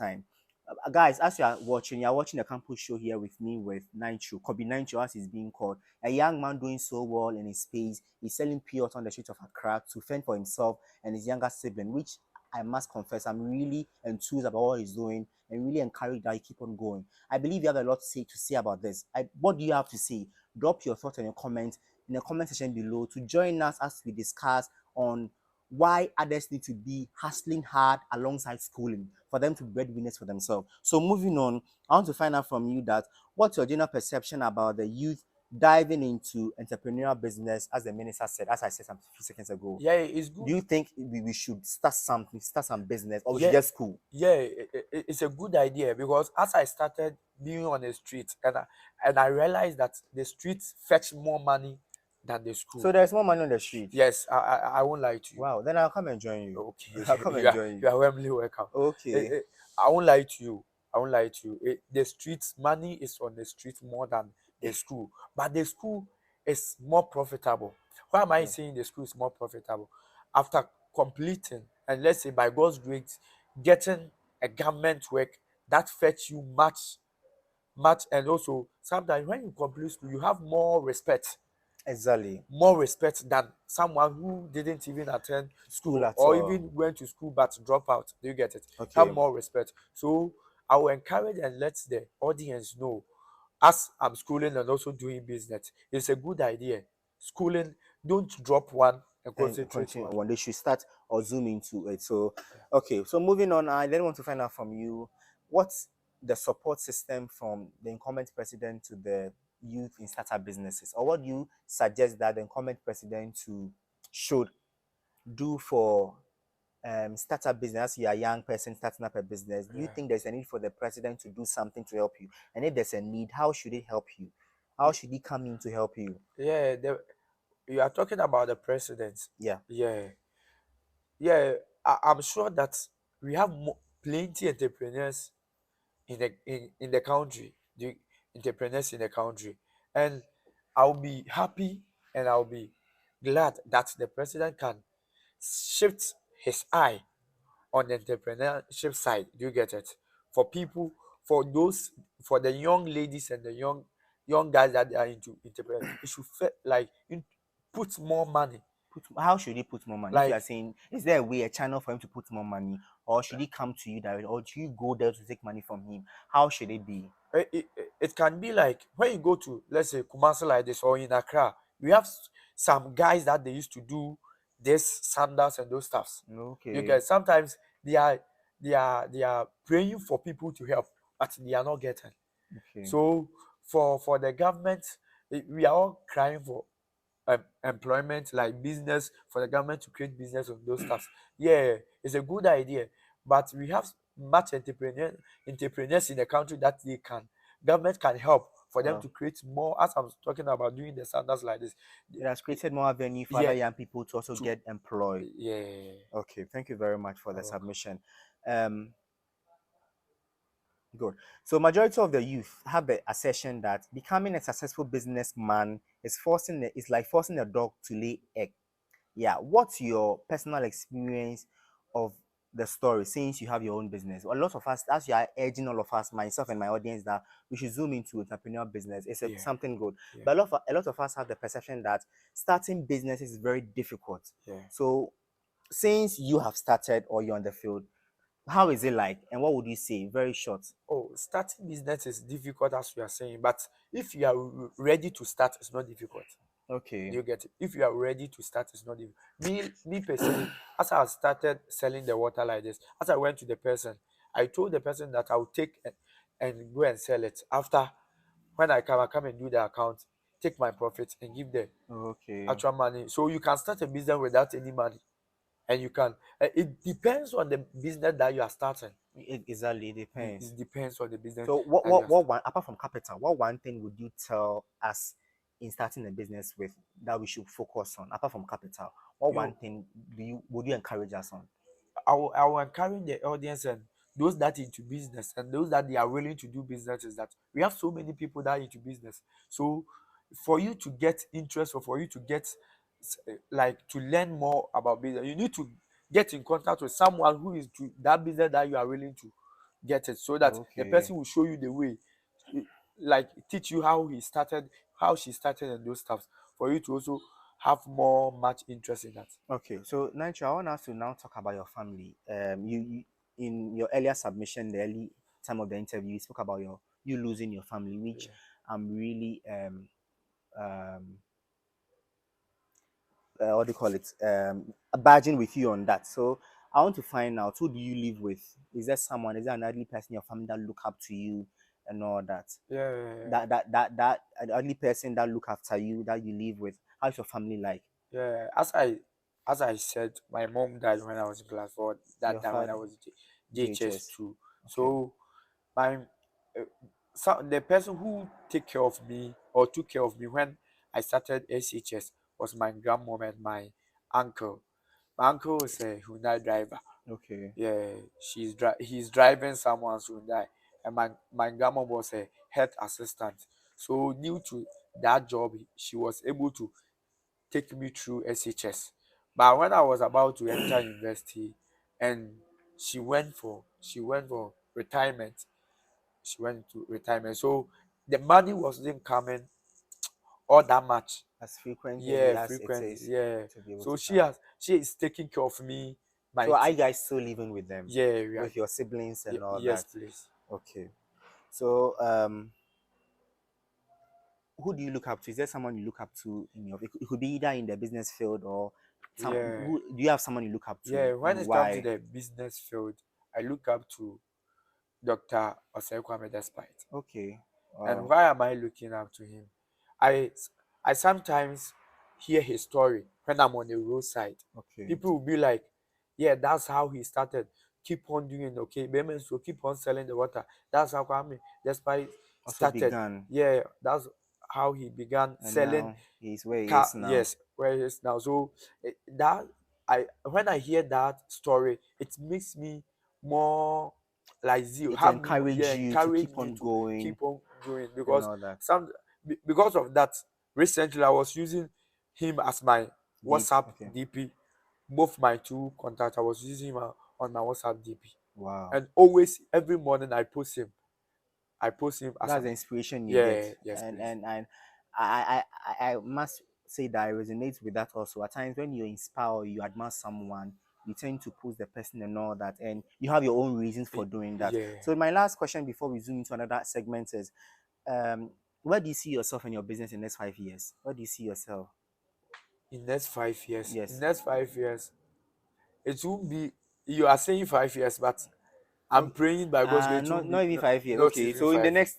time. Guys, as you are watching the campus show here with me with Nitro, Kobe Nitro as he's being called. A young man doing so well in his space. He's selling pure on the streets of Accra to fend for himself and his younger sibling, which I must confess, I'm really enthused about what he's doing and really encouraged that he keep on going. I believe you have a lot to say about this. What do you have to say? Drop your thoughts and your comments in the comment section below to join us as we discuss on why others need to be hustling hard alongside schooling for them to be breadwinners for themselves. So moving on, I want to find out from you that what's your general perception about the youth diving into entrepreneurial business, as the minister said, as I said some few seconds ago. Yeah, it's Do good. you think we should start some business, or we should Yeah, just school? yeah, it's a good idea because as I started being on the street and I realized that the streets fetch more money than the school. So there's more money on the street. Yes, I won't lie to you. Wow, then I'll come and join you. Okay, I'll come you and are join you. you are warmly welcome. Okay. I won't lie to you. I won't lie to you. The streets money is on the street more than the school, but the school is more profitable. Why am I saying the school is more profitable? After completing and let's say by God's grace, getting a government work that fetch you much, and also sometimes when you complete school, you have Exactly. more respect than someone who didn't even attend School school at or all. even went to school but drop out. Do you get it? Have Okay. more respect. So I will encourage and let the audience know, as I'm schooling and also doing business, it's a good idea. Schooling, don't drop one and And concentrate continue one. when they should start or zoom into it. So, okay. So moving on, I then want to find out from you what's the support system from the incumbent president to the youth in startup businesses, or what do you suggest that the incumbent president to should do for startup business? You are a young person starting up a business. Do you Yeah. think there's a need for the president to do something to help you? And if there's a need, how should it help you? How should he come in to help you? Yeah, you are talking about the president. Yeah. Yeah, yeah. I'm sure that we have plenty entrepreneurs in the country, the entrepreneurs in the country, and I'll be happy and I'll be glad that the president can shift his eye on the entrepreneurship side. Do you get it? For people, for those, for the young ladies and the young guys that are into entrepreneur, it should put more money. How should he put more money? If you are Like saying, is there a way, a channel for him to put more money, or should he come to you directly, or do you go there to take money from him? How should it be? it can be like when you go to, let's say, Kumasi like this or in Accra, we have some guys that they used to do this sandals and those stuffs. You Okay. get sometimes they are praying for people to help, but they are not getting. Okay. So for the government, we are all crying for employment, like business, for the government to create business on those stuffs. Yeah, it's a good idea, but we have much entrepreneurs in the country that they can government can help for them Uh, to create more. As I'm talking about doing the standards like this, it has created more avenue for yeah, other young people to also to get employed. yeah. Okay, thank you very much for the You're welcome. submission. Um, Good. So majority of the youth have the assertion that becoming a successful businessman is like forcing a dog to lay egg. Yeah. What's your personal experience of the story since you have your own business? A lot of us, as you are urging all of us, myself and my audience, that we should zoom into entrepreneurial business. It's Yeah, something good. yeah, But a lot of us have the perception that starting business is very difficult. yeah. So since you have started or you're on the field, how is it like? And what would you say? Very short. Oh, starting business is difficult as we are saying, but if you are ready to start, it's not difficult. Do Okay. you get it? If you are ready to start, it's not even me personally. As I started selling the water like this, as I went to the person, I told the person that I will take and go and sell it. After when I come and do the account, take my profit and give the Okay. actual money. So you can start a business without any money, and you can. It depends on the business that you are starting. It exactly depends. It depends on the business So that you are what starting. one apart from capital, what one thing would you tell us in starting a business with that we should focus on apart from capital? What one Yo, thing would you encourage us on? I will encourage the audience and those that into business and those that they are willing to do business is that we have so many people that are into business. So for you to get interest or for you to get like to learn more about business, you need to get in contact with someone who is to that business that you are willing get it, so that the Okay. person will show you the way, eh, like teach you how he started, how she started, and those stuff, for you to also have more much interest in that. Okay. So Nigel, I want us to now talk about your family. You in your earlier submission, the early time of the interview, you spoke about your you losing your family, which Yeah. I'm really um what do you call it, badging with you on that. So I want to find out, who do you live with? Is there someone, is there an elderly person in your family that look up to you and all that? Yeah, yeah, yeah. That an elderly person that look after you, that you live with. How's your family like? Yeah, as I said, my mom died when I was in class 4. That Your time when I father, was JHS JHS. 2. Okay. So my so the person who take care of me or took care of me when I started SHS was my grandmom and my uncle. My uncle was a Hyundai driver. Okay. Yeah, he's driving someone's Hyundai, and my grandma was a health assistant. So new to that job, she was able to take me through SHS. But when I was about to enter university, and she went for retirement, she went to retirement. So the money wasn't coming all that much. As frequently Yeah, as it frequently. is Yeah. to be able So to she come. has she is taking care of me. So are you guys still living with them? Yeah, we are. With your siblings and all Yes, that? please. Okay. So who do you look up to? Is there someone you look up to in your? It could be either in the business field or some. Yeah. Who do you have someone you look up to Yeah. When and it comes to why? the business field, I look up to Dr. Osekwame Despite. Okay. And Wow. why am I looking up to him? I I sometimes hear his story when I'm on the roadside. Okay. People will be like, "Yeah, that's how he started. Keep on doing okay, Bemen, so keep on selling the water. That's how Kwame Despite Also started. began, Yeah, that's how he began and selling now he's where he car. is now. Yes, where he is now. So that I when I hear that story, it makes me more like zeal, It have me more, encourage yeah, you to encourage keep me on to going keep on going, and because all that. because of that, recently I was using him as my Deep. WhatsApp Okay. DP. Both my two contacts, I was using him on my WhatsApp DP, Wow. and always every morning I post him as That's a, the inspiration you get, yeah, yes, please. and I must say that I resonate with that also. At times when you inspire or you admire someone, you tend to post the person and all that, and you have your own reasons for doing that. Yeah, So my last question before we zoom into another segment is, um where do you see yourself in your business in the next 5 years? Where do you see yourself? in next 5 years, Yes. it won't be, you are saying 5 years, but I'm praying by God's grace it Not won't be, even 5 years. not Okay, even so in the 5 years.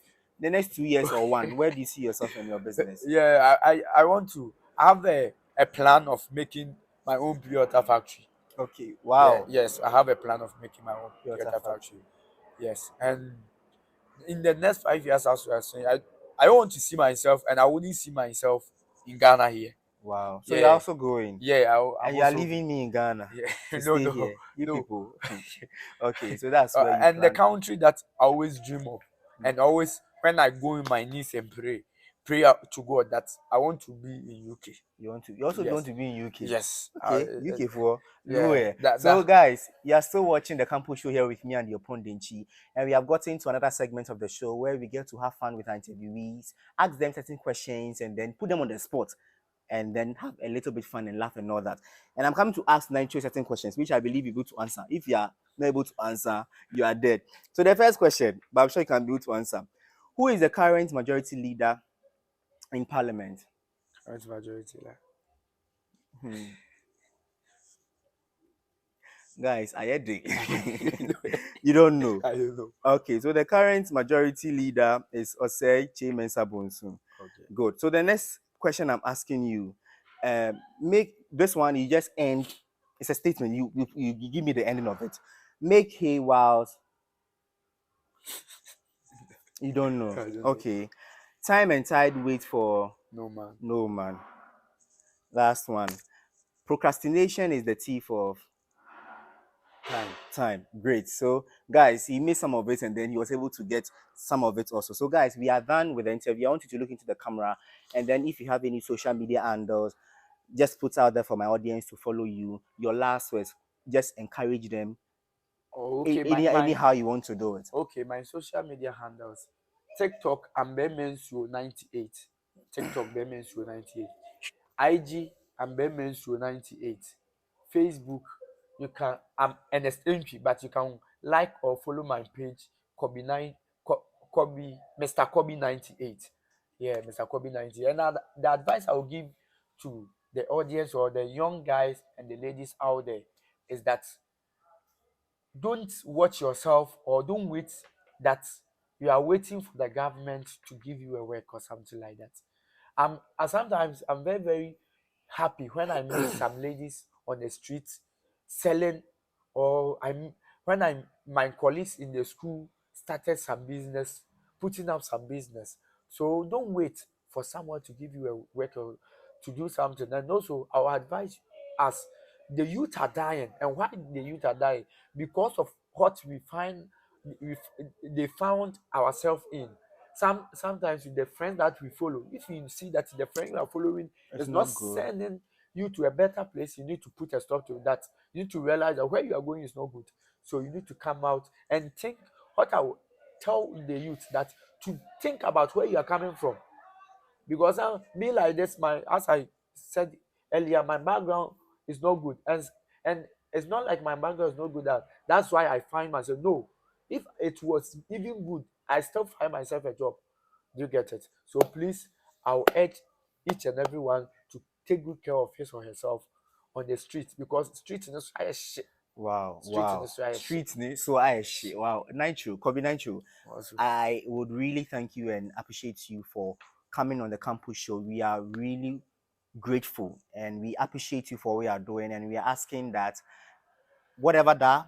next 2 years or one, where do you see yourself in your business? Yeah, I want to have a plan of making my own pure water factory. Okay, Yeah, wow. yes, I have a plan of making my own pure Toyota water factory. factory. Yes, and in the next 5 years, as we are saying, I don't want to see myself, and I wouldn't see myself in Ghana here. Wow. So you're Yeah, also going, yeah, I'm and you are also, leaving me in Ghana yeah, to no, stay no, here. You no. people. Okay, so that's where you And the plan. country that I always dream of, and always when I go in my knees and pray out to God that I want to be in UK. You also don't want Yes, to be in UK. yes, Okay, UK for yeah. nowhere. So That guys, you are still watching the campus show here with me and your Pondinchi, and we have gotten to another segment of the show where we get to have fun with our interviewees, ask them certain questions, and then put them on the spot, and then have a little bit fun and laugh and all that. And I'm coming to ask Nitro certain questions, which I believe you're able to answer. If you are not able to answer, you are dead. So the first question, but I'm sure you can be able to answer. Who is the current majority leader in Parliament? current majority, like. Hmm. Guys, I heard it. You don't know. I don't know. Okay, so the current majority leader is Osei Chimensa Bonsu. Okay. Good. So the next question I'm asking you, make this one you just end. It's a statement. You give me the ending of it. Make hay whilst you don't know. I don't know. Okay. Time and tide wait for No, man. no man. Last one. Procrastination is the thief of time. Great. So guys, he missed some of it and then he was able to get some of it also. So guys, we are done with the interview. I want you to look into the camera, and then if you have any social media handles, just put out there for my audience to follow you. Your last words, just encourage them Oh, okay, Anyhow you want to do it. my social media handles. TikTok, I'm Bemensu 98. TikTok Bemensu 98. IG, I'm Bemensu 98. Facebook, you can I'm NSMP, but you can like or follow my page, Kobe 9 Kobe Mr. Kobe 98. Yeah, Mr. Kobe 90. And now the advice I will give to the audience or the young guys and the ladies out there is that don't watch yourself or don't wait that you are waiting for the government to give you a work or something like that. Sometimes I'm very, very happy when I meet some ladies on the street selling, or when my colleagues in the school started some business, putting up some business. So don't wait for someone to give you a work or to do something. And also, our advice as the youth are dying, and why the youth are dying? Because of what we they found ourselves in. Sometimes with the friends that we follow, if you see that the friend you are following It's is not not good. sending you to a better place, you need to put a stop to that. You need to realize that where you are going is not good. So you need to come out and think. What I will tell the youth that to think about where you are coming from, because me like this, my as I said earlier, my background is not good, and it's not like my background is not good, that's why I find myself. No, if it was even good, I still find myself a job. Do you get it? So please, I'll urge each and everyone to take good care of his or herself on the street, because street in this shit. Wow, Street in wow. this shit. Streets so I shit. Wow. Nitro, Kobe Nitro. Also, I would really thank you and appreciate you for coming on the campus show. We are really grateful and we appreciate you for what you are doing. And we are asking that whatever that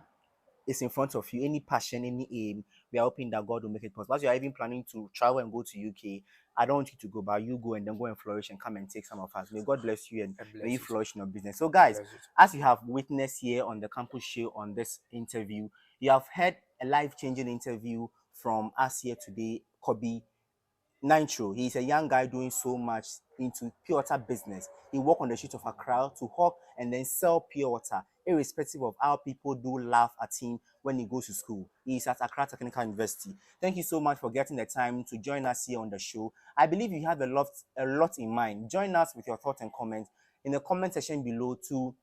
is in front of you, any passion, any aim, we are hoping that God will make it possible. As you are even planning to travel and go to UK, I don't want you to go, but you go and then go and flourish and come and take some of us. May God bless you and and may bless you you too. flourish in your business. So, And guys, bless you too. as you have witnessed here on the campus show on this interview, you have heard a life-changing interview from us here today, Kobe Nitro. He's a young guy doing so much into pure water business. He work on the street of Accra to hawk and then sell pure water, irrespective of how people do laugh at him when he goes to school. He's at Accra Technical University. Thank you so much for getting the time to join us here on the show. I believe you have a lot in mind. Join us with your thoughts and comments in the comment section below to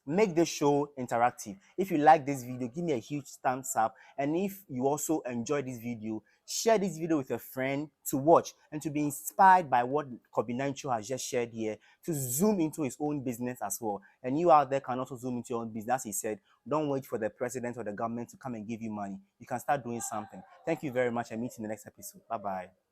make the show interactive. If you like this video, give me a huge thumbs up, and if you also enjoy this video, share this video with a friend to watch and to be inspired by what Kobe Nitro has just shared here, to zoom into his own business as well. And you out there can also zoom into your own business. As he said, don't wait for the president or the government to come and give you money. You can start doing something. Thank you very much, and meet you in the next episode. Bye bye.